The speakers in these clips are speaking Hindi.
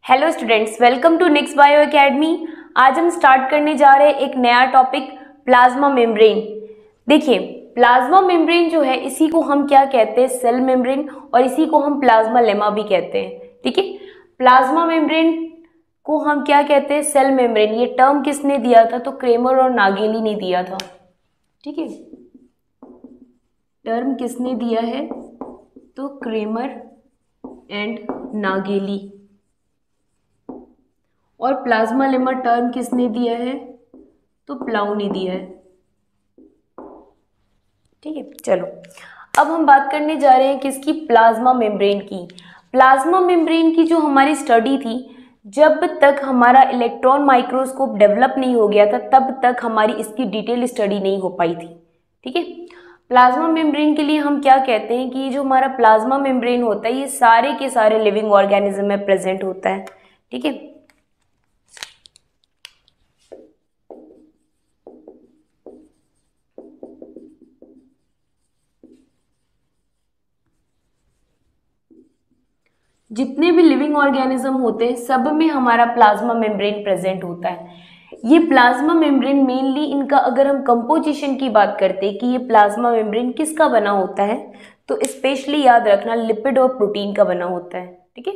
Hello students, welcome to Next Bio Academy. आज हम स्टार्ट करने जा रहे हैं एक नया टॉपिक, प्लाज्मा मेम्ब्रेन। देखिए, प्लाज्मा मेम्ब्रेन जो है इसी को हम क्या कहते हैं, सेल मेम्ब्रेन, और इसी को हम प्लाज्मा लेमा भी कहते हैं। ठीक है, प्लाज्मा मेम्ब्रेन को हम क्या कहते हैं, सेल मेम्ब्रेन। ये टर्म किसने दिया था? तो क्रेमर और नागेली ने दिया था। ठीक है, टर्म किसने दिया है? तो क्रेमर एंड नागेली। और प्लाज्मा लेमा टर्म किसने दिया है? तो प्लाउ ने दिया है। ठीक है, चलो अब हम बात करने जा रहे हैं किसकी? प्लाज्मा मेम्ब्रेन की। प्लाज्मा मेम्ब्रेन की जो हमारी स्टडी थी, जब तक हमारा इलेक्ट्रॉन माइक्रोस्कोप डेवलप नहीं हो गया था तब तक हमारी इसकी डिटेल स्टडी नहीं हो पाई थी। ठीक है, प्लाज्मा मेम्ब्रेन के लिए हम क्या कहते हैं कि ये जो हमारा प्लाज्मा मेम्ब्रेन होता है ये सारे के सारे लिविंग ऑर्गेनिज्म में प्रेजेंट होता है। ठीक है, जितने भी लिविंग ऑर्गेनिज्म होते हैं सब में हमारा प्लाज्मा मेम्ब्रेन प्रेजेंट होता है। ये प्लाज्मा मेम्ब्रेन मेनली इनका, अगर हम कंपोजिशन की बात करते हैं कि ये प्लाज्मा मेम्ब्रेन किसका बना होता है, तो स्पेशली याद रखना लिपिड और प्रोटीन का बना होता है। ठीक है,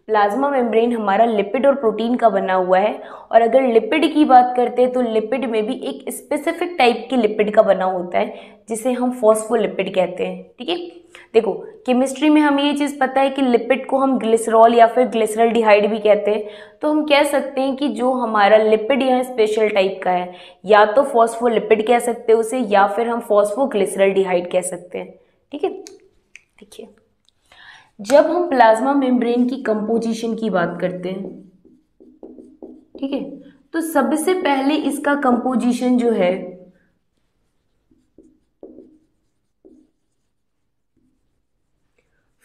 प्लाज्मा मेम्ब्रेन हमारा लिपिड और प्रोटीन का बना हुआ है। और अगर लिपिड की बात करते हैं तो लिपिड में भी एक स्पेसिफिक टाइप की लिपिड का बना होता है जिसे हम फॉस्फोलिपिड कहते हैं। ठीक है, देखो केमिस्ट्री में हमें ये चीज़ पता है कि लिपिड को हम ग्लिसरॉल या फिर ग्लिसरल्डिहाइड भी कहते हैं। तो हम कह सकते हैं कि जो हमारा लिपिड यहाँ स्पेशल टाइप का है, या तो फॉस्फोलिपिड कह सकते हैं उसे, या फिर हम फॉस्फोग्लिसरल्डिहाइड कह सकते हैं। ठीक है, देखिए जब हम प्लाज्मा मेम्ब्रेन की कंपोजिशन की बात करते हैं, ठीक है, तो सबसे पहले इसका कंपोजिशन जो है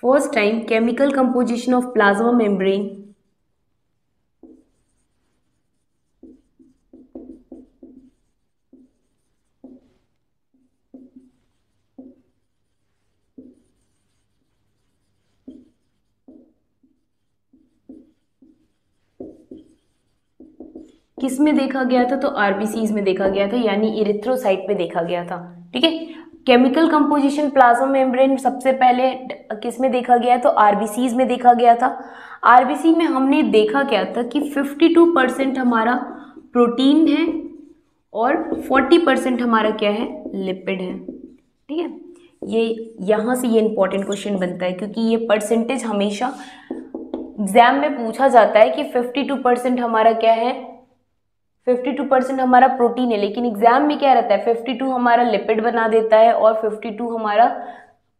first time chemical composition of plasma membrane किस में देखा गया था? तो आरबीसीज में देखा गया था, यानी इरिथ्रोसाइट पे देखा गया था। ठीक है, केमिकल कंपोजिशन प्लाज्मा मेम्ब्रेन सबसे पहले किस में देखा गया? तो आरबीसीज में देखा गया था। आरबीसी में हमने देखा क्या था कि 52% हमारा प्रोटीन है और 40% हमारा क्या है? लिपिड है। ठीक है, ये यहाँ से ये इंपॉर्टेंट क्वेश्चन बनता है क्योंकि ये परसेंटेज हमेशा एग्जाम में पूछा जाता है कि 52% हमारा क्या है? 52% हमारा प्रोटीन है, लेकिन एग्जाम में क्या रहता है? 52 हमारा लिपिड बना देता है और 52 हमारा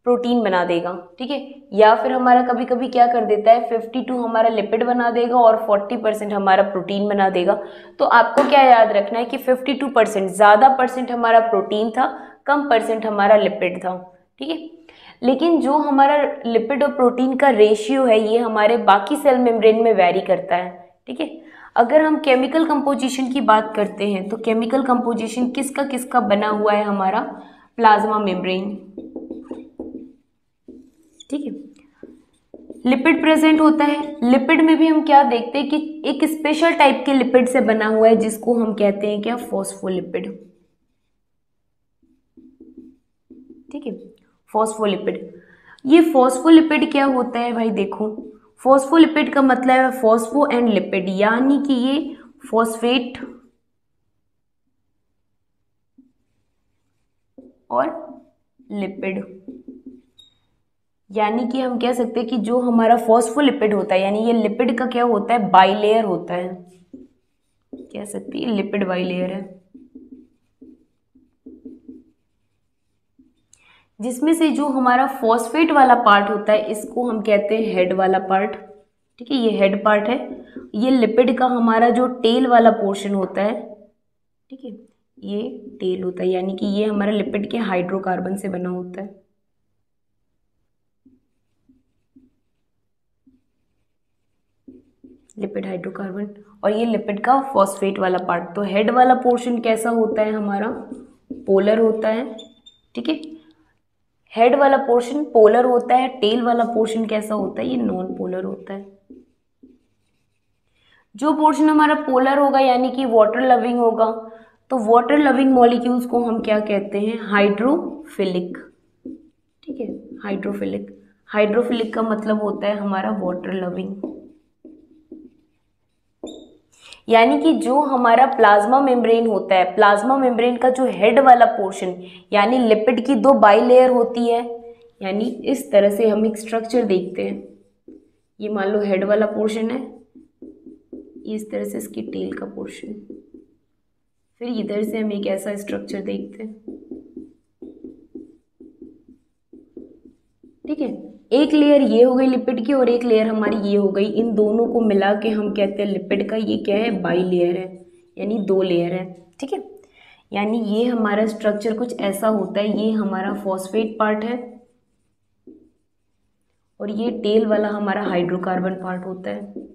प्रोटीन बना देगा। ठीक है, या फिर हमारा कभी कभी क्या कर देता है, 52 हमारा लिपिड बना देगा और 40% हमारा प्रोटीन बना देगा। तो आपको क्या याद रखना है कि 52% ज़्यादा परसेंट हमारा प्रोटीन था, कम परसेंट हमारा लिपिड था। ठीक है, लेकिन जो हमारा लिपिड और प्रोटीन का रेशियो है ये हमारे बाकी सेल मेम्ब्रेन में वेरी करता है। ठीक है, अगर हम केमिकल कंपोजिशन की बात करते हैं तो केमिकल कंपोजिशन किसका किसका बना हुआ है? हमारा प्लाज्मा मेम्ब्रेन। ठीक है, लिपिड प्रेजेंट होता है। लिपिड में भी हम क्या देखते हैं कि एक स्पेशल टाइप के लिपिड से बना हुआ है जिसको हम कहते हैं क्या? फॉस्फोलिपिड। ठीक है, फॉस्फोलिपिड। ये फॉस्फोलिपिड क्या होता है भाई? देखो, फॉस्फोलिपिड का मतलब है फॉस्फो एंड लिपिड, यानी कि ये फॉस्फेट और लिपिड, यानी कि हम कह सकते हैं कि जो हमारा फॉस्फोलिपिड होता है, यानी ये लिपिड का क्या होता है? बाइलेयर होता है। कह सकते हैं लिपिड बाइलेयर है, जिसमें से जो हमारा फॉस्फेट वाला पार्ट होता है इसको हम कहते हैं हेड वाला पार्ट। ठीक है, ये हेड पार्ट है। ये लिपिड का हमारा जो टेल वाला पोर्शन होता है, ठीक है, ये टेल होता है, यानी कि ये हमारा लिपिड के हाइड्रोकार्बन से बना होता है। लिपिड हाइड्रोकार्बन, और ये लिपिड का फॉस्फेट वाला पार्ट। तो हेड वाला पोर्शन कैसा होता है? हमारा पोलर होता है। ठीक है, हेड वाला पोर्शन पोलर होता है। टेल वाला पोर्शन कैसा होता है? ये नॉन पोलर होता है। जो पोर्शन हमारा पोलर होगा यानी कि वाटर लविंग होगा, तो वाटर लविंग मॉलिक्यूल्स को हम क्या कहते हैं, हाइड्रोफिलिक। ठीक है, हाइड्रोफिलिक। हाइड्रोफिलिक का मतलब होता है हमारा वाटर लविंग। यानी कि जो हमारा प्लाज्मा मेम्ब्रेन होता है, प्लाज्मा मेम्ब्रेन का जो हेड वाला पोर्शन, यानी लिपिड की दो बाई लेयर होती है, यानी इस तरह से हम एक स्ट्रक्चर देखते हैं। ये मान लो हेड वाला पोर्शन है, इस तरह से इसकी टेल का पोर्शन, फिर इधर से हम एक ऐसा स्ट्रक्चर देखते हैं। ठीक है, एक लेयर ये हो गई लिपिड की और एक लेयर हमारी ये हो गई, इन दोनों को मिला के हम कहते हैं लिपिड का ये क्या है, बाई लेयर है, यानी दो लेयर है। ठीक है, यानी ये हमारा स्ट्रक्चर कुछ ऐसा होता है, ये हमारा फॉस्फेट पार्ट है और ये टेल वाला हमारा हाइड्रोकार्बन पार्ट होता है,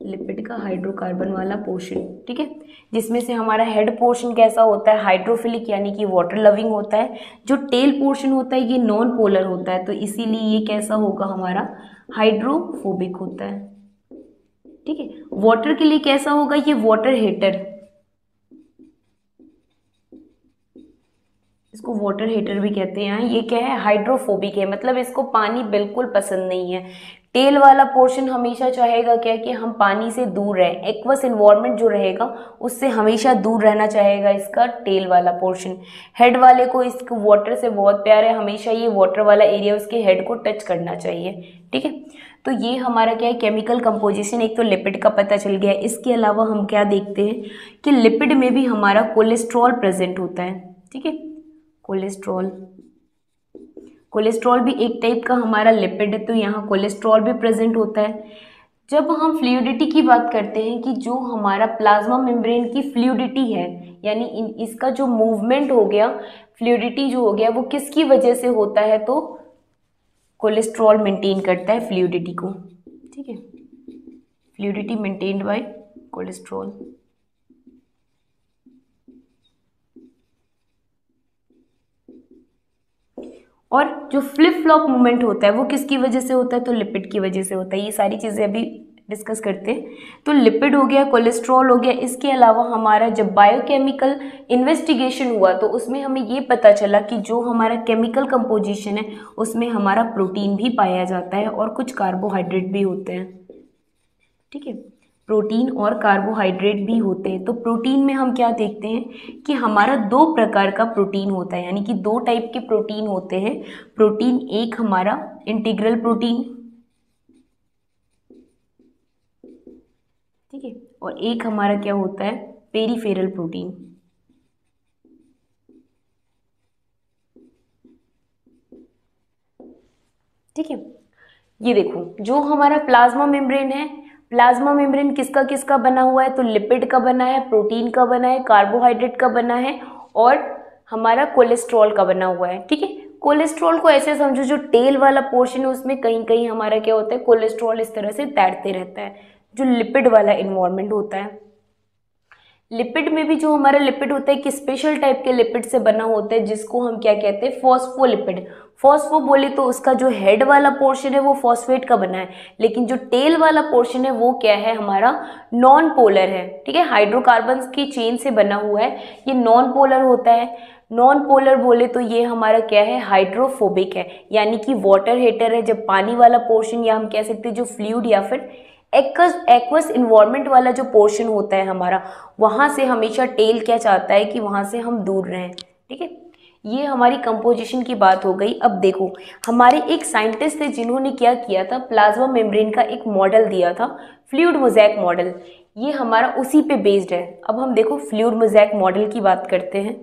लिपिड का हाइड्रोकार्बन वाला पोर्शन। ठीक है, जिसमें से हमारा हेड पोर्शन कैसा होता है, हाइड्रोफिलिक यानी कि वाटर लविंग होता है। जो टेल पोर्शन होता है ये नॉन पोलर होता है, तो इसीलिए ये कैसा होगा, हमारा हाइड्रोफोबिक होता है। ठीक है, वाटर के लिए कैसा होगा, ये वाटर हेटर, इसको वाटर हीटर भी कहते हैं। ये क्या है, हाइड्रोफोबिक है, मतलब इसको पानी बिल्कुल पसंद नहीं है। टेल वाला पोर्शन हमेशा चाहेगा क्या, कि हम पानी से दूर रहें, एक्वस इन्वायरमेंट जो रहेगा उससे हमेशा दूर रहना चाहेगा इसका टेल वाला पोर्शन। हेड वाले को इसको वाटर से बहुत प्यार है, हमेशा ये वाटर वाला एरिया उसके हेड को टच करना चाहिए। ठीक है, तो ये हमारा क्या है, केमिकल कंपोजिशन एक तो लिपिड का पता चल गया। इसके अलावा हम क्या देखते हैं कि लिपिड में भी हमारा कोलेस्ट्रॉल प्रेजेंट होता है। ठीक है, कोलेस्ट्रॉल, कोलेस्ट्रॉल भी एक टाइप का हमारा लिपिड है, तो यहाँ कोलेस्ट्रॉल भी प्रेजेंट होता है। जब हम फ्लूइडिटी की बात करते हैं कि जो हमारा प्लाज्मा मेम्ब्रेन की फ्लूइडिटी है, यानी इसका जो मूवमेंट हो गया, फ्लूइडिटी जो हो गया वो किसकी वजह से होता है, तो कोलेस्ट्रॉल मेंटेन करता है फ्लूइडिटी को। ठीक है, फ्लूइडिटी मेंटेन्ड बाय कोलेस्ट्रॉल। और जो फ्लिप फ्लॉप मूवमेंट होता है वो किसकी वजह से होता है, तो लिपिड की वजह से होता है। ये सारी चीज़ें अभी डिस्कस करते हैं। तो लिपिड हो गया, कोलेस्ट्रॉल हो गया। इसके अलावा हमारा जब बायोकेमिकल इन्वेस्टिगेशन हुआ तो उसमें हमें ये पता चला कि जो हमारा केमिकल कंपोजिशन है उसमें हमारा प्रोटीन भी पाया जाता है और कुछ कार्बोहाइड्रेट भी होते हैं। ठीक है, प्रोटीन और कार्बोहाइड्रेट भी होते हैं। तो प्रोटीन में हम क्या देखते हैं कि हमारा दो प्रकार का प्रोटीन होता है, यानी कि दो टाइप के प्रोटीन होते हैं। प्रोटीन एक हमारा इंटीग्रल प्रोटीन, ठीक है, और एक हमारा क्या होता है, पेरीफेरल प्रोटीन। ठीक है, ये देखो जो हमारा प्लाज्मा मेम्ब्रेन है, प्लाज्मा मेम्ब्रेन किसका किसका बना हुआ है, तो लिपिड का बना है, प्रोटीन का बना है, कार्बोहाइड्रेट का बना है और हमारा कोलेस्ट्रॉल का बना हुआ है। ठीक है, कोलेस्ट्रॉल को ऐसे समझो, जो टेल वाला पोर्शन है उसमें कहीं कहीं हमारा क्या होता है, कोलेस्ट्रॉल इस तरह से तैरते रहता है, जो लिपिड वाला इन्वायरमेंट होता है। लिपिड में भी जो हमारा लिपिड होता है एक स्पेशल टाइप के लिपिड से बना होता है, जिसको हम क्या कहते हैं, फॉस्फोलिपिड। फॉस्फो बोले तो उसका जो हेड वाला पोर्शन है वो फॉस्फेट का बना है, लेकिन जो टेल वाला पोर्शन है वो क्या है, हमारा नॉन पोलर है। ठीक है, हाइड्रोकार्बन्स की चेन से बना हुआ है, ये नॉन पोलर होता है। नॉन पोलर बोले तो ये हमारा क्या है, हाइड्रोफोबिक है, यानी कि वाटर हेटर है। जब पानी वाला पोर्शन, या हम कह सकते हैं जो फ्लूइड या फिर एक्वस इन्वायरमेंट वाला जो पोर्शन होता है हमारा, वहां से हमेशा टेल क्या चाहता है कि वहां से हम दूर रहें। ठीक है, ये हमारी कंपोजिशन की बात हो गई। अब देखो, हमारे एक साइंटिस्ट थे जिन्होंने क्या किया था, प्लाज्मा मेम्ब्रेन का एक मॉडल दिया था, फ्लूइड मोज़ेक मॉडल। ये हमारा उसी पे बेस्ड है। अब हम देखो फ्लूइड मोज़ेक मॉडल की बात करते हैं।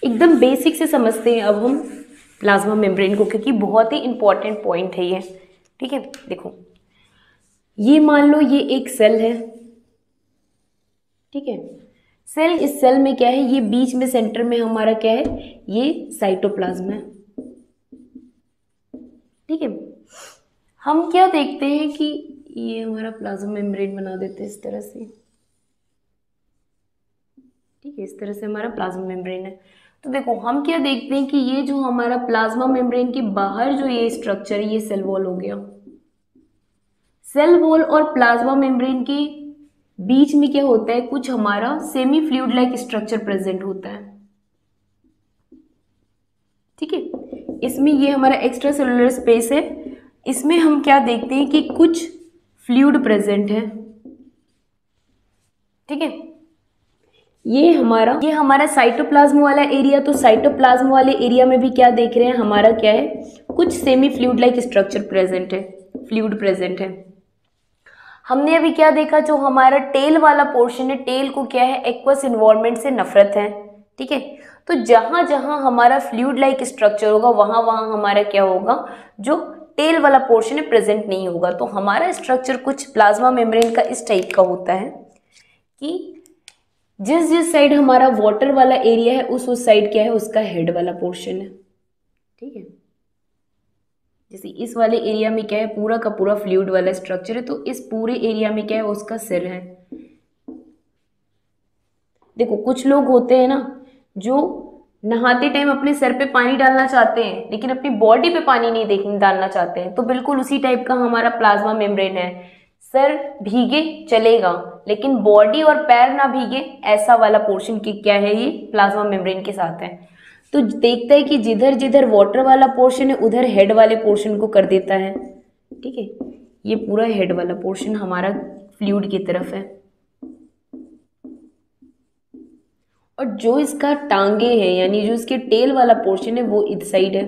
एकदम बेसिक से समझते हैं अब हम प्लाज्मा मेम्ब्रेन को, क्योंकि बहुत ही इंपॉर्टेंट पॉइंट है ये। ठीक है, देखो ये मान लो ये एक सेल है। ठीक है, सेल, इस सेल में क्या है, ये बीच में सेंटर में हमारा क्या है, ये साइटोप्लाज्म है। ठीक है। हम क्या देखते हैं कि ये हमारा प्लाज्मा मेम्ब्रेन बना देते हैं इस तरह से, ठीक है, इस तरह से हमारा प्लाज्मा मेम्ब्रेन है। तो देखो हम क्या देखते हैं कि ये जो हमारा प्लाज्मा मेम्ब्रेन के बाहर जो ये स्ट्रक्चर है ये सेल वॉल हो गया। सेल वॉल और प्लाज्मा मेम्ब्रेन के बीच में क्या होता है, कुछ हमारा semi fluid like structure present होता है, ठीक है। इसमें ये हमारा एक्स्ट्रा सेलुलर स्पेस है, इसमें हम क्या देखते हैं कि कुछ फ्लूइड प्रेजेंट है, ठीक है। ये हमारा साइटोप्लाज्म वाला एरिया, तो साइटोप्लाज्म वाले एरिया में भी क्या देख रहे हैं, हमारा क्या है, कुछ semi fluid like structure present है, फ्लूइड प्रेजेंट है। हमने अभी क्या देखा, जो हमारा टेल वाला पोर्शन है, टेल को क्या है, एक्वस इन्वायरमेंट से नफरत है, ठीक है। तो जहां जहां हमारा फ्लूइड लाइक स्ट्रक्चर होगा वहां वहां हमारा क्या होगा, जो टेल वाला पोर्शन है प्रेजेंट नहीं होगा। तो हमारा स्ट्रक्चर कुछ प्लाज्मा मेम्ब्रेन का इस टाइप का होता है कि जिस जिस साइड हमारा वाटर वाला एरिया है उस साइड क्या है, उसका हेड वाला पोर्शन है, ठीक है। जैसे इस वाले एरिया में क्या है, पूरा का पूरा फ्लूइड वाला स्ट्रक्चर है, तो इस पूरे एरिया में क्या है, उसका सिर है। देखो कुछ लोग होते हैं ना जो नहाते टाइम अपने सर पे पानी डालना चाहते हैं लेकिन अपनी बॉडी पे पानी नहीं डालना चाहते हैं, तो बिल्कुल उसी टाइप का हमारा प्लाज्मा मेम्ब्रेन है। सर भीगे चलेगा लेकिन बॉडी और पैर ना भीगे, ऐसा वाला पोर्शन की क्या है, ये प्लाज्मा मेम्ब्रेन के साथ है। तो देखता है कि जिधर जिधर वाटर वाला पोर्शन है उधर हेड वाले पोर्शन को कर देता है, ठीक है। ये पूरा हेड वाला पोर्शन हमारा फ्लूइड की तरफ है, और जो इसका टांगे है यानी जो इसके टेल वाला पोर्शन है वो इस साइड है,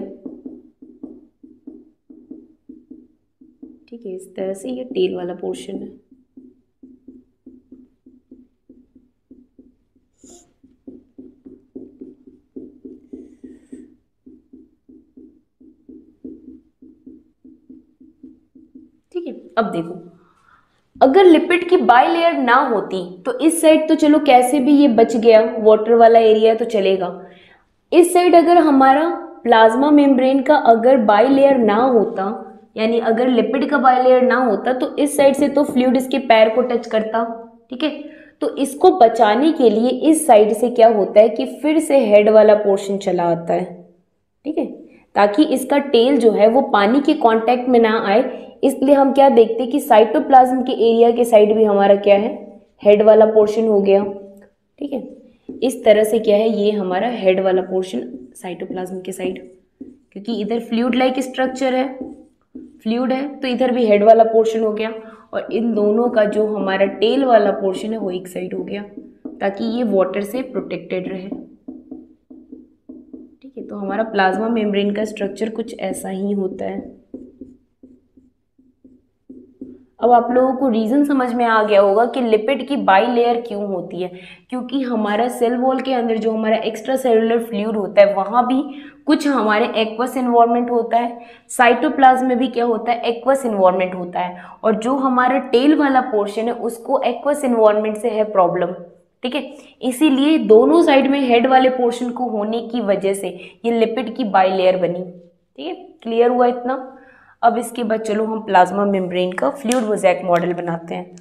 ठीक है। इस तरह से ये टेल वाला पोर्शन है। ठीक है, अब देखो अगर लिपिड की बाई लेयर ना होती तो इस साइड तो चलो कैसे भी ये बच गया, वाटर वाला एरिया तो चलेगा। इस साइड अगर हमारा प्लाज्मा मेम्ब्रेन का अगर बाई लेयर ना होता, यानी अगर लिपिड का बाई लेयर ना होता, तो इस साइड से तो फ्लूइड इसके पैर को टच करता, ठीक है। तो इसको बचाने के लिए इस साइड से क्या होता है कि फिर से हेड वाला पोर्शन चला आता है, ठीक है, ताकि इसका टेल जो है वो पानी के कांटेक्ट में ना आए। इसलिए हम क्या देखते हैं कि साइटोप्लाज्म के एरिया के साइड भी हमारा क्या है, हेड वाला पोर्शन हो गया, ठीक है। इस तरह से क्या है, ये हमारा हेड वाला पोर्शन साइटोप्लाज्म के साइड, क्योंकि इधर फ्लूइड लाइक स्ट्रक्चर है, फ्लूइड है, तो इधर भी हेड वाला पोर्शन हो गया, और इन दोनों का जो हमारा टेल वाला पोर्शन है वो एक साइड हो गया, ताकि ये वाटर से प्रोटेक्टेड रहे, ठीक है। तो हमारा प्लाज्मा मेम्ब्रेन का स्ट्रक्चर कुछ ऐसा ही होता है। अब आप लोगों को रीजन समझ में आ गया होगा कि लिपिड की बाई लेयर क्यों होती है, क्योंकि हमारा सेल वॉल के अंदर जो हमारा एक्स्ट्रा सेलुलर फ्लूइड होता है वहां भी कुछ हमारे एक्वस इन्वायरमेंट होता है, साइटोप्लाज्म में भी क्या होता है, एक्वस इन्वायरमेंट होता है, और जो हमारा टेल वाला पोर्शन है उसको एक्वस इन्वायरमेंट से है प्रॉब्लम, ठीक है। इसीलिए दोनों साइड में हेड वाले पोर्शन को होने की वजह से ये लिपिड की बाई लेयर बनी, ठीक है। क्लियर हुआ इतना। अब इसके बाद चलो हम प्लाज्मा मेम्ब्रेन का फ्लूइड मोज़ेक मॉडल बनाते हैं।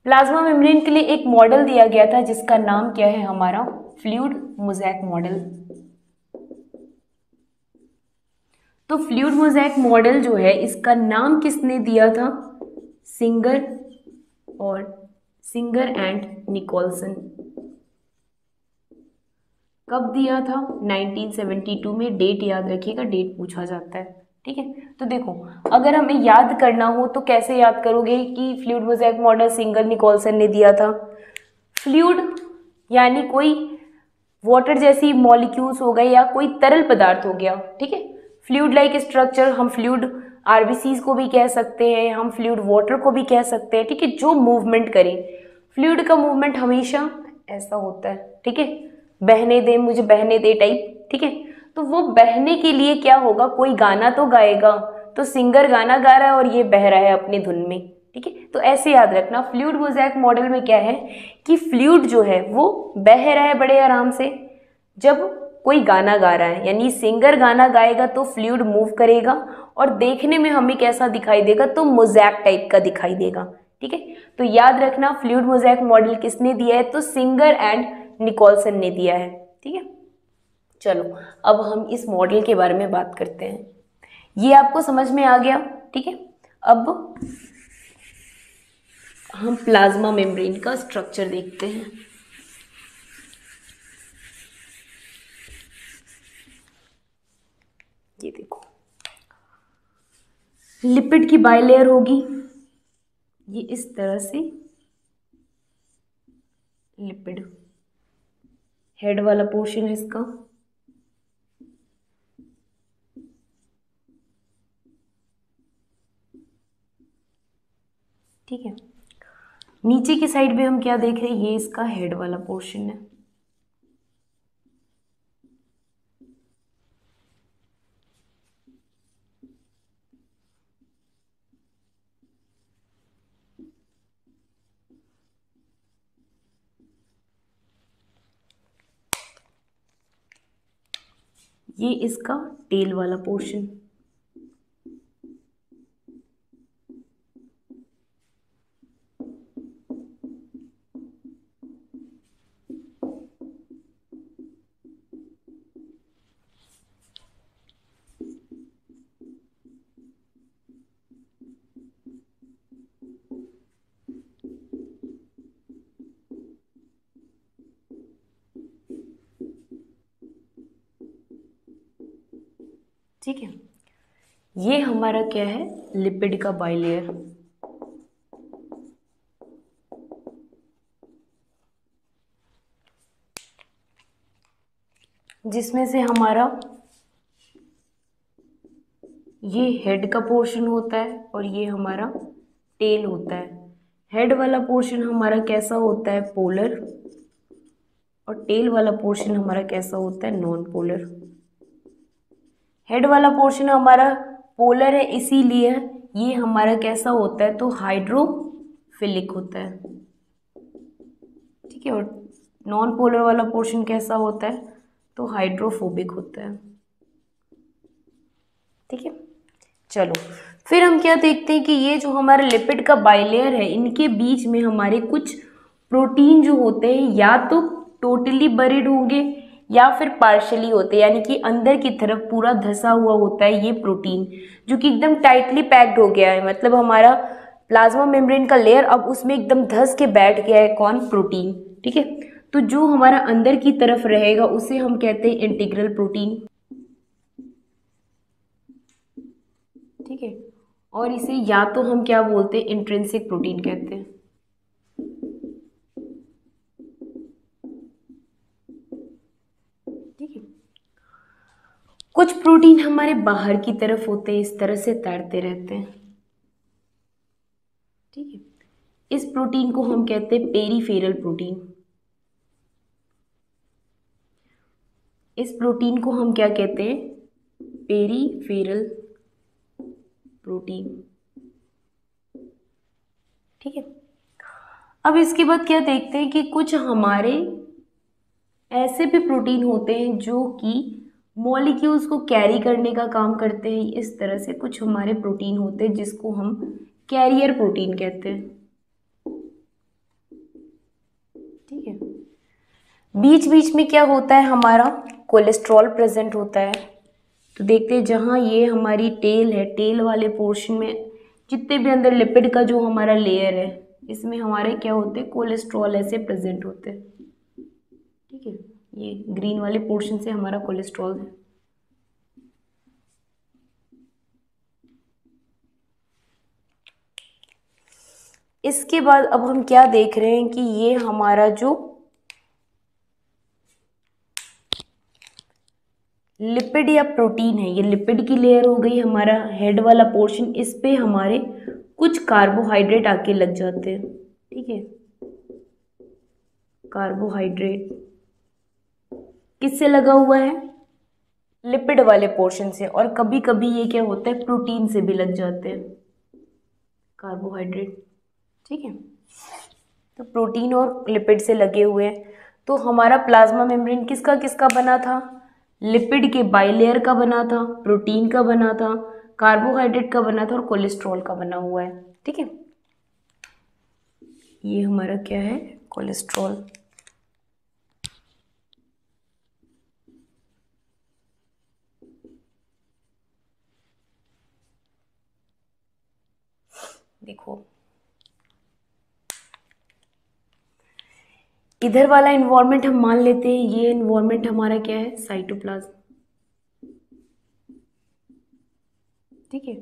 प्लाज्मा मेम्ब्रेन के लिए एक मॉडल दिया गया था जिसका नाम क्या है, हमारा फ्लूइड मोज़ेक मॉडल। तो फ्लूइड मोज़ेक मॉडल जो है इसका नाम किसने दिया था, सिंगर एंड निकोलसन। कब दिया था, 1972 में। डेट याद रखिएगा, डेट पूछा जाता है, ठीक है। तो देखो अगर हमें याद करना हो तो कैसे याद करोगे कि fluid mosaic model Singer Nicolson ने दिया था। फ्लूइड यानी कोई वाटर जैसी मॉलिक्यूल्स हो गए या कोई तरल पदार्थ हो गया, ठीक है। फ्लूइड लाइक स्ट्रक्चर, हम फ्लूइड आरबीसीज को भी कह सकते हैं, हम फ्लूइड वाटर को भी कह सकते हैं, ठीक है। जो मूवमेंट करें, फ्लूइड का मूवमेंट हमेशा ऐसा होता है, ठीक है, बहने दे मुझे बहने दे टाइप, ठीक है। तो वो बहने के लिए क्या होगा, कोई गाना तो गाएगा, तो सिंगर गाना गा रहा है और ये बह रहा है अपनी धुन में, ठीक है। तो ऐसे याद रखना, फ्लूइड मोज़ेक मॉडल में क्या है कि फ्लूइड जो है वो बह रहा है बड़े आराम से, जब कोई गाना गा रहा है, यानी सिंगर गाना गाएगा तो फ्लूइड मूव करेगा और देखने में हमें कैसा दिखाई देगा, तो मोज़ैक टाइप का दिखाई देगा। ठीक है, तो याद रखना फ्लूइड मोज़ैक मॉडल किसने दिया है, तो सिंगर एंड निकोलसन ने दिया है। ठीक है, चलो अब हम इस मॉडल के बारे में बात करते हैं। ये आपको समझ में आ गया। ठीक है, अब हम प्लाज्मा मेम्ब्रेन का स्ट्रक्चर देखते हैं। ये देखो, लिपिड की बाइलेयर होगी, ये इस तरह से लिपिड, हेड वाला पोर्शन है इसका, ठीक है। नीचे की साइड में हम क्या देख रहे हैं, ये इसका हेड वाला पोर्शन है। ये इसका टेल वाला पोर्शन, ठीक है। ये हमारा क्या है, लिपिड का बाइलेयर। जिसमें से हमारा ये हेड का पोर्शन होता है और ये हमारा टेल होता है। हेड वाला पोर्शन हमारा कैसा होता है, पोलर, और टेल वाला पोर्शन हमारा कैसा होता है, नॉन पोलर। हेड वाला पोर्शन हमारा पोलर है, इसीलिए ये हमारा कैसा होता है, तो हाइड्रोफिलिक होता है। ठीक है, और नॉन पोलर वाला पोर्शन कैसा होता है, तो हाइड्रोफोबिक होता है। ठीक है, चलो फिर हम क्या देखते हैं कि ये जो हमारा लिपिड का बाइलेयर है, इनके बीच में हमारे कुछ प्रोटीन जो होते हैं या तो टोटली बरीड होंगे या फिर पार्शली होते हैं, यानी कि अंदर की तरफ पूरा धंसा हुआ होता है ये प्रोटीन, जो कि एकदम टाइटली पैक्ड हो गया है। मतलब हमारा प्लाज्मा मेम्ब्रेन का लेयर अब उसमें एकदम धंस के बैठ गया है, कौन, प्रोटीन। ठीक है, तो जो हमारा अंदर की तरफ रहेगा उसे हम कहते हैं इंटीग्रल प्रोटीन। ठीक है, और इसे या तो हम क्या बोलते हैं, इंट्रिंसिक प्रोटीन कहते हैं। ठीक है, कुछ प्रोटीन हमारे बाहर की तरफ होते हैं, इस तरह से तैरते रहते हैं। ठीक है, इस प्रोटीन को हम कहते हैं पेरीफेरल प्रोटीन। इस प्रोटीन को हम क्या कहते हैं, पेरीफेरल प्रोटीन। ठीक है, अब इसके बाद क्या देखते हैं कि कुछ हमारे ऐसे भी प्रोटीन होते हैं जो कि मॉलिक्यूल्स को कैरी करने का काम करते हैं। इस तरह से कुछ हमारे प्रोटीन होते हैं जिसको हम कैरियर प्रोटीन कहते हैं। ठीक है, बीच बीच में क्या होता है, हमारा कोलेस्ट्रॉल प्रेजेंट होता है। तो देखते हैं, जहाँ ये हमारी टेल है, टेल वाले पोर्शन में जितने भी अंदर लिपिड का जो हमारा लेयर है, इसमें हमारे क्या होते हैं, कोलेस्ट्रॉल ऐसे प्रेजेंट होते हैं। ठीक है, ये ग्रीन वाले पोर्शन से हमारा कोलेस्ट्रॉल है। इसके बाद अब हम क्या देख रहे हैं कि ये हमारा जो लिपिड या प्रोटीन है, ये लिपिड की लेयर हो गई, हमारा हेड वाला पोर्शन, इस पे हमारे कुछ कार्बोहाइड्रेट आके लग जाते हैं। ठीक है, कार्बोहाइड्रेट किससे लगा हुआ है, लिपिड वाले पोर्शन से, और कभी कभी ये क्या होता है, प्रोटीन से भी लग जाते हैं कार्बोहाइड्रेट। ठीक है, तो प्रोटीन और लिपिड से लगे हुए हैं। तो हमारा प्लाज्मा मेम्ब्रेन किसका किसका बना था, लिपिड के बाइलेयर का बना था, प्रोटीन का बना था, कार्बोहाइड्रेट का बना था और कोलेस्ट्रॉल का बना हुआ है। ठीक है, ये हमारा क्या है, कोलेस्ट्रॉल। देखो इधर वाला इन्वायरमेंट हम मान लेते हैं, ये इन्वायरमेंट हमारा क्या है, साइटोप्लाज्म। ठीक है,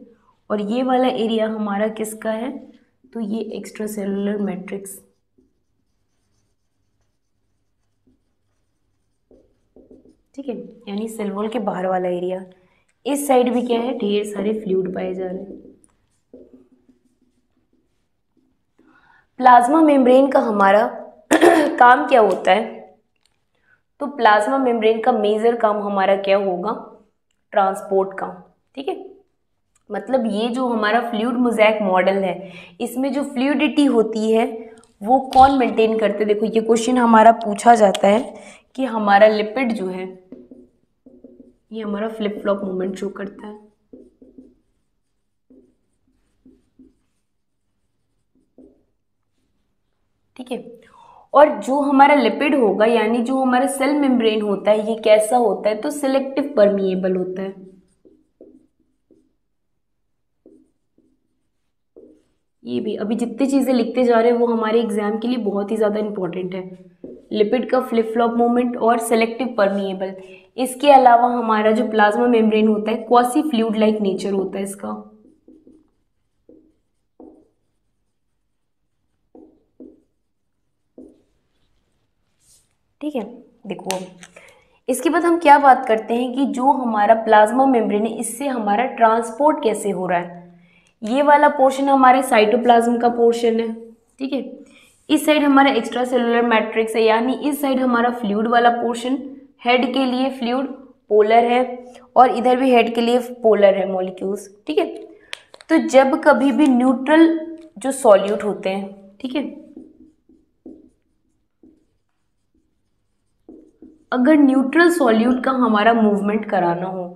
और ये वाला एरिया हमारा किसका है, तो ये एक्स्ट्रा सेलुलर मैट्रिक्स। ठीक है, यानी सेल वॉल के बाहर वाला एरिया। इस साइड भी क्या है, ढेर सारे फ्लूइड पाए जा रहे हैं। प्लाज्मा मेम्ब्रेन का हमारा काम क्या होता है, तो प्लाज्मा मेम्ब्रेन का मेजर काम हमारा क्या होगा, ट्रांसपोर्ट का। ठीक है, मतलब ये जो हमारा फ्लूइड मोज़ेक मॉडल है, इसमें जो फ्लूइडिटी होती है वो कौन मेंटेन करते हैं। देखो ये क्वेश्चन हमारा पूछा जाता है कि हमारा लिपिड जो है ये हमारा फ्लिप फ्लॉप मूवमेंट शो करता है। ठीक है, और जो हमारा लिपिड होगा यानी जो हमारा सेल मेम्ब्रेन होता है, ये कैसा होता है, तो सिलेक्टिव परमिएबल होता है। ये भी अभी जितनी चीज़ें लिखते जा रहे हैं वो हमारे एग्जाम के लिए बहुत ही ज़्यादा इंपॉर्टेंट है। लिपिड का फ्लिप फ्लॉप मूवमेंट और सेलेक्टिव परमिएबल। इसके अलावा हमारा जो प्लाज्मा मेम्ब्रेन होता है क्वासी फ्लूइड लाइक नेचर होता है इसका। ठीक है, देखो अब इसके बाद हम क्या बात करते हैं कि जो हमारा प्लाज्मा मेम्ब्रेन है इससे हमारा ट्रांसपोर्ट कैसे हो रहा है। ये वाला पोर्शन हमारे साइटोप्लाज्म का पोर्शन है। ठीक है, इस साइड हमारा एक्स्ट्रा सेलुलर मैट्रिक्स है, यानी इस साइड हमारा फ्लूइड वाला पोर्शन, हेड के लिए फ्लूइड पोलर है और इधर भी हेड के लिए पोलर है मॉलिक्यूल्स। ठीक है, तो जब कभी भी न्यूट्रल जो सॉल्यूट होते हैं, ठीक है, अगर न्यूट्रल सॉल्यूट का हमारा मूवमेंट कराना हो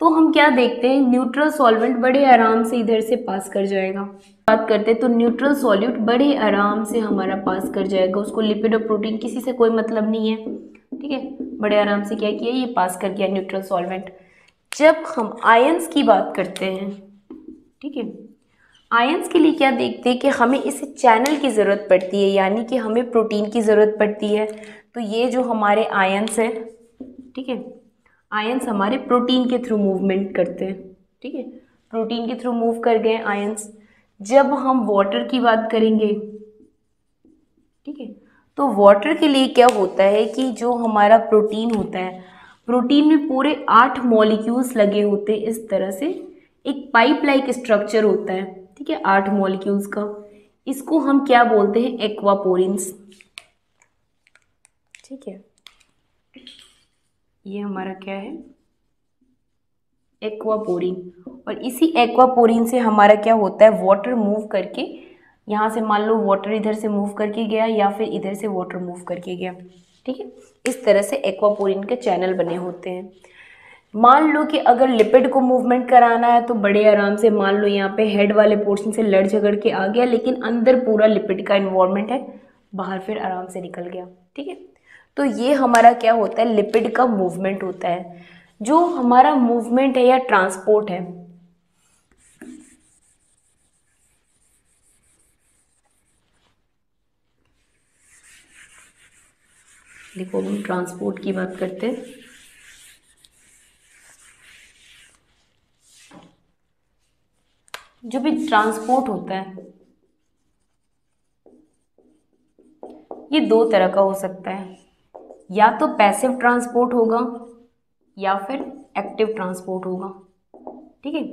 तो हम क्या देखते हैं, न्यूट्रल सॉल्वेंट बड़े आराम से इधर से पास कर जाएगा। बात करते हैं तो न्यूट्रल सॉल्यूट बड़े आराम से हमारा पास कर जाएगा, उसको लिपिड और प्रोटीन किसी से कोई मतलब नहीं है। ठीक है, बड़े आराम से क्या किया, ये पास कर गया न्यूट्रल सॉल्वेंट। जब हम आयंस की बात करते हैं, ठीक है, आयंस के लिए क्या देखते हैं कि हमें इस चैनल की ज़रूरत पड़ती है, यानी कि हमें प्रोटीन की ज़रूरत पड़ती है। तो ये जो हमारे आयंस हैं, ठीक है, आयंस हमारे प्रोटीन के थ्रू मूवमेंट करते हैं। ठीक है, प्रोटीन के थ्रू मूव कर गए आयंस। जब हम वाटर की बात करेंगे, ठीक है, तो वाटर के लिए क्या होता है कि जो हमारा प्रोटीन होता है, प्रोटीन में पूरे 8 मॉलिक्यूल्स लगे होते हैं। इस तरह से एक पाइप लाइक स्ट्रक्चर होता है। ठीक है, 8 मॉलिक्यूल्स का, इसको हम क्या बोलते हैं, एक्वापोरिन्स। ठीक है, ये हमारा क्या है, एक्वापोरिन। और इसी एक्वापोरिन से हमारा क्या होता है, वाटर मूव करके, यहाँ से मान लो वाटर इधर से मूव करके गया या फिर इधर से वाटर मूव करके गया। ठीक है, इस तरह से एक्वापोरिन के चैनल बने होते हैं। मान लो कि अगर लिपिड को मूवमेंट कराना है तो बड़े आराम से, मान लो यहाँ पे हेड वाले पोर्शन से लड़ झगड़ के आ गया, लेकिन अंदर पूरा लिपिड का इन्वॉल्वमेंट है, बाहर फिर आराम से निकल गया। ठीक है, तो ये हमारा क्या होता है, लिपिड का मूवमेंट होता है। जो हमारा मूवमेंट है या ट्रांसपोर्ट है, देखो हम ट्रांसपोर्ट की बात करते हैं। जो भी ट्रांसपोर्ट होता है ये 2 तरह का हो सकता है, या तो पैसिव ट्रांसपोर्ट होगा या फिर एक्टिव ट्रांसपोर्ट होगा। ठीक है,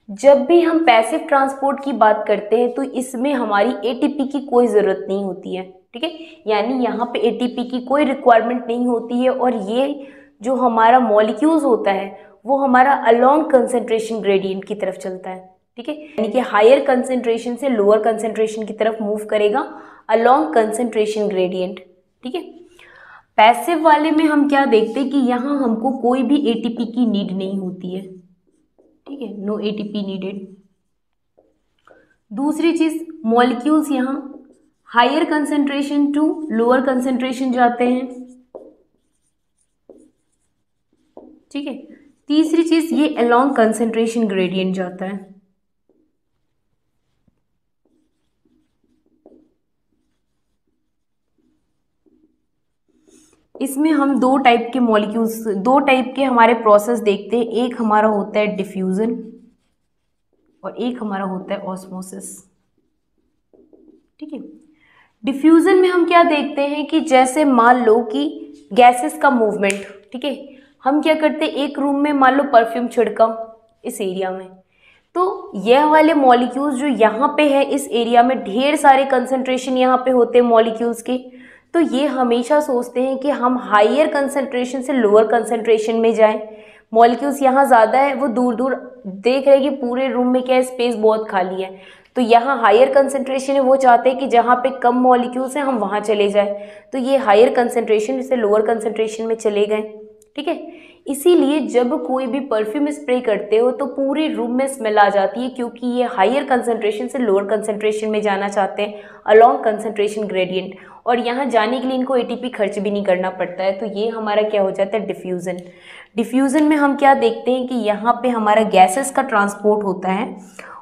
जब भी हम पैसिव ट्रांसपोर्ट की बात करते हैं तो इसमें हमारी एटीपी की कोई ज़रूरत नहीं होती है। ठीक है, यानी यहाँ पे एटीपी की कोई रिक्वायरमेंट नहीं होती है, और ये जो हमारा मॉलिक्यूल्स होता है वो हमारा अलोंग कंसेंट्रेशन ग्रेडियंट की तरफ चलता है। ठीक है, यानी कि हायर कंसेंट्रेशन से लोअर कंसेंट्रेशन की तरफ मूव करेगा अलोंग कंसेंट्रेशन ग्रेडियंट। ठीक है, पैसिव वाले में हम क्या देखते हैं कि यहाँ हमको कोई भी एटीपी की नीड नहीं होती है, ठीक है, नो एटीपी नीडेड। दूसरी चीज, मॉलिक्यूल्स यहाँ higher concentration to lower concentration जाते हैं, ठीक है। तीसरी चीज, ये अलोंग कंसेंट्रेशन ग्रेडियंट जाता है। इसमें हम दो टाइप के मॉलिक्यूल्स, दो टाइप के हमारे प्रोसेस देखते हैं। एक हमारा होता है डिफ्यूजन और एक हमारा होता है ऑस्मोसिस, ठीक है। डिफ्यूजन में हम क्या देखते हैं कि जैसे मान लो कि गैसेस का मूवमेंट, ठीक है, हम क्या करते हैं, एक रूम में मान लो परफ्यूम छिड़का इस एरिया में, तो यह वाले मॉलिक्यूल्स जो यहाँ पे है इस एरिया में ढेर सारे कंसंट्रेशन यहाँ पे होते हैं मॉलिक्यूल्स के, तो ये हमेशा सोचते हैं कि हम हायर कंसंट्रेशन से लोअर कंसंट्रेशन में जाएं। मॉलिक्यूल्स यहाँ ज़्यादा है, वो दूर दूर देख रहे हैं कि पूरे रूम में क्या स्पेस बहुत खाली है, तो यहाँ हायर कंसंट्रेशन है, वो चाहते हैं कि जहाँ पे कम मॉलिक्यूल्स हैं हम वहाँ चले जाए, तो ये हायर कंसंट्रेशन से लोअर कंसंट्रेशन में चले गए, ठीक है। इसीलिए जब कोई भी परफ्यूम स्प्रे करते हो तो पूरे रूम में स्मेल आ जाती है, क्योंकि ये हायर कंसंट्रेशन से लोअर कंसंट्रेशन में जाना चाहते हैं अलोंग कंसंट्रेशन ग्रेडियंट, और यहाँ जाने के लिए इनको एटीपी खर्च भी नहीं करना पड़ता है। तो ये हमारा क्या हो जाता है, डिफ्यूज़न। डिफ्यूज़न में हम क्या देखते हैं कि यहाँ पे हमारा गैसेस का ट्रांसपोर्ट होता है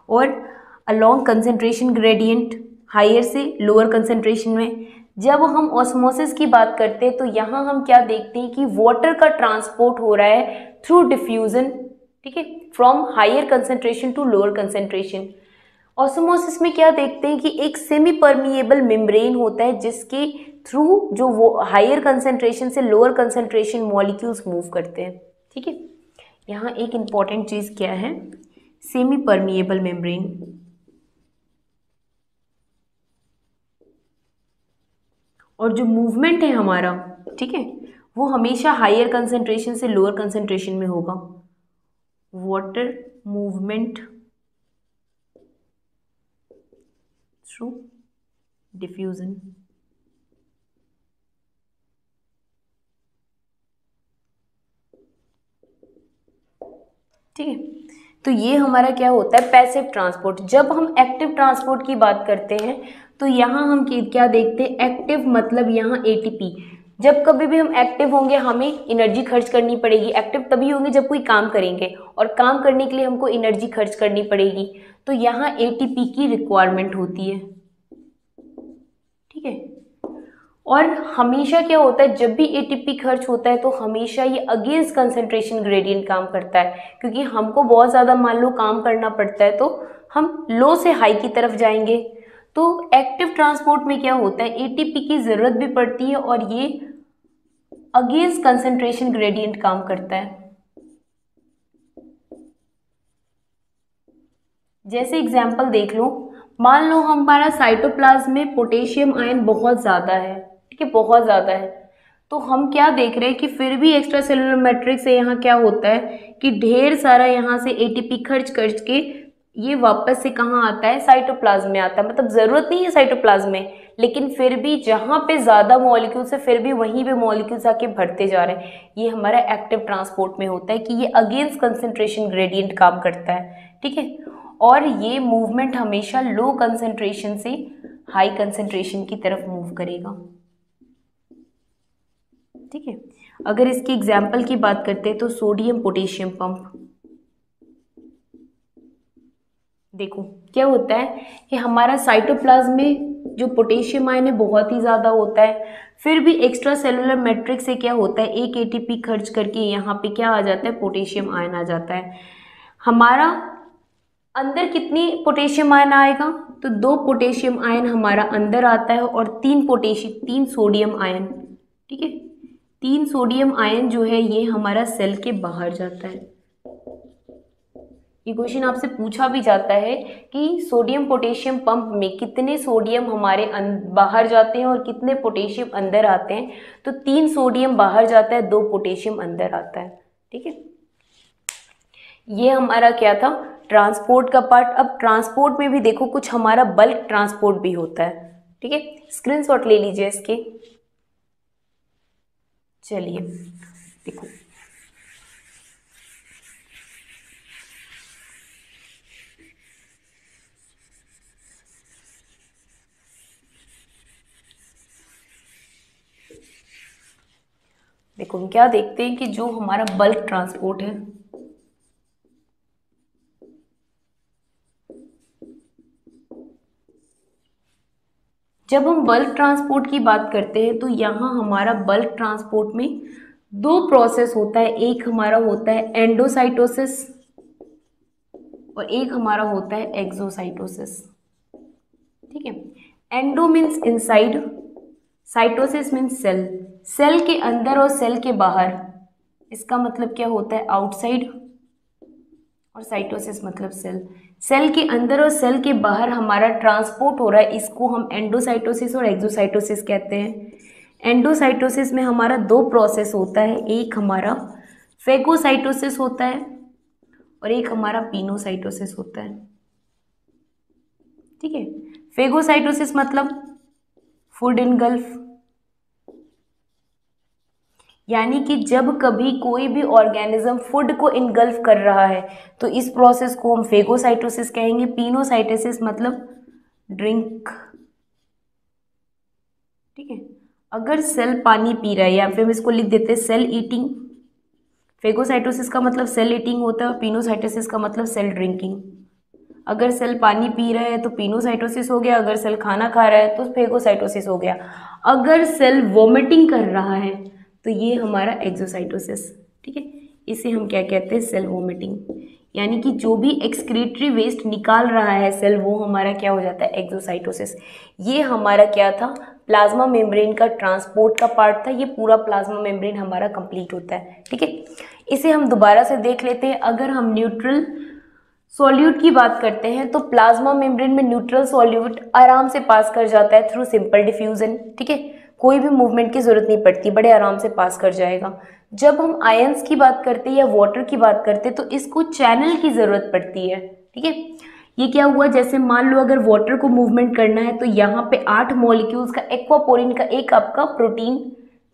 और अलोंग कंसंट्रेशन ग्रेडियंट हायर से लोअर कंसंट्रेशन में। जब हम ऑस्मोसिस की बात करते हैं तो यहाँ हम क्या देखते हैं कि वाटर का ट्रांसपोर्ट हो रहा है थ्रू डिफ्यूजन, ठीक है, from higher concentration to lower concentration. Osmosis में क्या देखते हैं कि एक सेमी परमिएबल मेम्ब्रेन होता है जिसके थ्रू जो वो हायर कंसंट्रेशन से लोअर कंसंट्रेशन मॉलिक्यूल्स मूव करते हैं, ठीक है। यहाँ एक इंपॉर्टेंट चीज़ क्या है, सेमी परमिएबल मेम्ब्रेन। और जो मूवमेंट है हमारा, ठीक है, वो हमेशा हायर कंसंट्रेशन से लोअर कंसंट्रेशन में होगा। वाटर मूवमेंट थ्रू डिफ्यूजन, ठीक है। तो ये हमारा क्या होता है, पैसिव ट्रांसपोर्ट। जब हम एक्टिव ट्रांसपोर्ट की बात करते हैं तो यहाँ हम क्या देखते हैं, एक्टिव मतलब यहाँ एटीपी। जब कभी भी हम एक्टिव होंगे हमें एनर्जी खर्च करनी पड़ेगी। एक्टिव तभी होंगे जब कोई काम करेंगे और काम करने के लिए हमको एनर्जी खर्च करनी पड़ेगी, तो यहाँ एटीपी की रिक्वायरमेंट होती है, ठीक है। और हमेशा क्या होता है, जब भी एटीपी खर्च होता है तो हमेशा ये अगेंस्ट कंसंट्रेशन ग्रेडियंट काम करता है, क्योंकि हमको बहुत ज़्यादा मान लो काम करना पड़ता है तो हम लो से हाई की तरफ जाएंगे। तो एक्टिव ट्रांसपोर्ट में क्या होता है, एटीपी की ज़रूरत भी पड़ती है और ये अगेंस्ट कंसंट्रेशन ग्रेडियंट काम करता है। जैसे एग्जाम्पल देख लो, मान लो हमारा साइटोप्लाज्म में पोटेशियम आयन बहुत ज़्यादा है, ठीक है, बहुत ज़्यादा है, तो हम क्या देख रहे हैं कि फिर भी एक्स्ट्रा सेलुलर मैट्रिक्स से यहाँ क्या होता है कि ढेर सारा यहाँ से एटीपी खर्च करके ये वापस से कहाँ आता है, साइटोप्लाज्म में आता है। मतलब ज़रूरत नहीं है साइटोप्लाज्म में, लेकिन फिर भी जहाँ पे ज़्यादा मॉलिक्यूल्स है फिर भी वहीं पे मॉलिक्यूल्स आके भरते जा रहे हैं। ये हमारा एक्टिव ट्रांसपोर्ट में होता है कि ये अगेंस्ट कंसंट्रेशन ग्रेडियंट काम करता है, ठीक है। और ये मूवमेंट हमेशा लो कंसंट्रेशन से हाई कंसंट्रेशन की तरफ मूव करेगा, ठीक है। अगर इसकी एग्जाम्पल की बात करते हैं तो सोडियम पोटेशियम पंप। देखो क्या होता है कि हमारा साइटोप्लाज्म में जो पोटेशियम आयन है बहुत ही ज़्यादा होता है, फिर भी एक्स्ट्रा सेलुलर मैट्रिक्स से क्या होता है, एक एटीपी खर्च करके यहाँ पे क्या आ जाता है, पोटेशियम आयन आ जाता है। हमारा अंदर कितनी पोटेशियम आयन आएगा, तो 2 पोटेशियम आयन हमारा अंदर आता है और 3 सोडियम आयन, ठीक है। 3 सोडियम आयन जो है ये हमारा सेल के बाहर जाता है। ये क्वेश्चन आपसे पूछा भी जाता है कि सोडियम पोटेशियम पंप में कितने सोडियम हमारे बाहर जाते हैं और कितने पोटेशियम अंदर आते हैं, तो 3 सोडियम बाहर जाता है, 2 पोटेशियम अंदर आता है, ठीक है। ये हमारा क्या था, ट्रांसपोर्ट का पार्ट। अब ट्रांसपोर्ट में भी देखो कुछ हमारा बल्क ट्रांसपोर्ट भी होता है, ठीक है। स्क्रीनशॉट ले लीजिए इसके। चलिए देखो, देखो हम क्या देखते हैं कि जो हमारा बल्क ट्रांसपोर्ट है, जब हम बल्क ट्रांसपोर्ट की बात करते हैं तो यहाँ हमारा बल्क ट्रांसपोर्ट में दो प्रोसेस होता है। एक हमारा होता है एंडोसाइटोसिस और एक हमारा होता है एक्सोसाइटोसिस। ठीक है, endo means inside, cytosis means cell, cell के अंदर और सेल के बाहर, इसका मतलब क्या होता है आउटसाइड, और साइटोसिस मतलब सेल। सेल के अंदर और सेल के बाहर हमारा ट्रांसपोर्ट हो रहा है, इसको हम एंडोसाइटोसिस और एक्सोसाइटोसिस कहते हैं। एंडोसाइटोसिस में हमारा दो प्रोसेस होता है, एक हमारा फेगोसाइटोसिस होता है और एक हमारा पिनोसाइटोसिस होता है। ठीक है, फेगोसाइटोसिस मतलब फूड इनगल्फ, यानी कि जब कभी कोई भी ऑर्गेनिज्म फूड को इनगल्फ कर रहा है तो इस प्रोसेस को हम फेगोसाइटोसिस कहेंगे। पिनोसाइटोसिस मतलब ड्रिंक। ठीक है, अगर सेल पानी पी रहा है, या फिर हम इसको लिख देते हैं सेल ईटिंग। फेगोसाइटोसिस का मतलब सेल ईटिंग होता है और पिनोसाइटोसिस का मतलब सेल ड्रिंकिंग। अगर सेल पानी पी रहा है तो पिनोसाइटोसिस हो गया, अगर सेल खाना खा रहा है तो फेगोसाइटोसिस हो गया। अगर सेल वोमिटिंग कर रहा है तो ये हमारा एक्सोसाइटोसिस। ठीक है, इसे हम क्या कहते हैं, सेल वोमिटिंग। यानी कि जो भी एक्सक्रीटरी वेस्ट निकाल रहा है सेल, वो हमारा क्या हो जाता है, एक्सोसाइटोसिस। ये हमारा क्या था, प्लाज्मा मेम्ब्रेन का ट्रांसपोर्ट का पार्ट था। ये पूरा प्लाज्मा मेम्ब्रेन हमारा कंप्लीट होता है। ठीक है, इसे हम दोबारा से देख लेते हैं। अगर हम न्यूट्रल सॉल्यूट की बात करते हैं तो प्लाज्मा मेम्ब्रेन में न्यूट्रल सॉल्यूट आराम से पास कर जाता है थ्रू सिंपल डिफ्यूजन। ठीक है, कोई भी मूवमेंट की जरूरत नहीं पड़ती, बड़े आराम से पास कर जाएगा। जब हम आयंस की बात करते हैं या वाटर की बात करते हैं तो इसको चैनल की जरूरत पड़ती है। ठीक है, ये क्या हुआ, जैसे मान लो अगर वाटर को मूवमेंट करना है तो यहाँ पे 8 मॉलिक्यूल्स का एक्वापोरिन का एक आपका प्रोटीन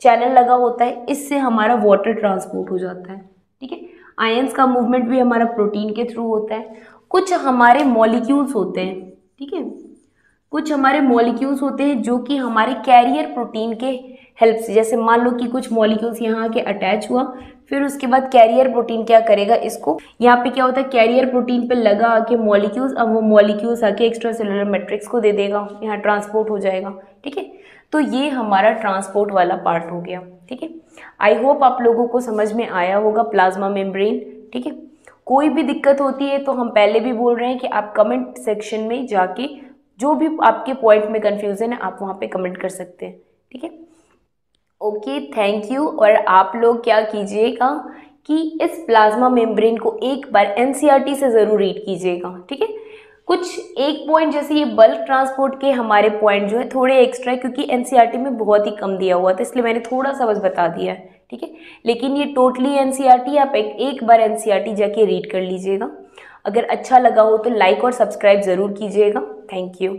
चैनल लगा होता है, इससे हमारा वाटर ट्रांसपोर्ट हो जाता है। ठीक है, आयंस का मूवमेंट भी हमारा प्रोटीन के थ्रू होता है। कुछ हमारे मॉलिक्यूल्स होते हैं, ठीक है, कुछ हमारे मॉलिक्यूल्स होते हैं जो कि हमारे कैरियर प्रोटीन के हेल्प से, जैसे मान लो कि कुछ मॉलिक्यूल्स यहाँ आके अटैच हुआ, फिर उसके बाद कैरियर प्रोटीन क्या करेगा, इसको यहाँ पे क्या होता है, कैरियर प्रोटीन पे लगा आके मॉलिक्यूल्स, अब वो मॉलिक्यूल्स आके एक्स्ट्रा सेलुलर मैट्रिक्स को दे देगा, यहाँ ट्रांसपोर्ट हो जाएगा। ठीक है, तो ये हमारा ट्रांसपोर्ट वाला पार्ट हो गया। ठीक है, आई होप आप लोगों को समझ में आया होगा प्लाज्मा मेम्ब्रेन। ठीक है, कोई भी दिक्कत होती है तो हम पहले भी बोल रहे हैं कि आप कमेंट सेक्शन में जाके जो भी आपके पॉइंट में कंफ्यूजन है आप वहाँ पे कमेंट कर सकते हैं। ठीक है, ओके, थैंक यू। और आप लोग क्या कीजिएगा कि इस प्लाज्मा मेम्ब्रेन को एक बार एनसीईआरटी से ज़रूर रीड कीजिएगा। ठीक है, कुछ एक पॉइंट जैसे ये बल्क ट्रांसपोर्ट के हमारे पॉइंट जो है थोड़े एक्स्ट्रा है, क्योंकि एनसीईआरटी में बहुत ही कम दिया हुआ था, इसलिए मैंने थोड़ा सा बस बता दिया है। ठीक है, लेकिन ये टोटली एनसीईआरटी, आप एक बार एनसीईआरटी जाके रीड कर लीजिएगा। अगर अच्छा लगा हो तो लाइक और सब्सक्राइब ज़रूर कीजिएगा। Thank you.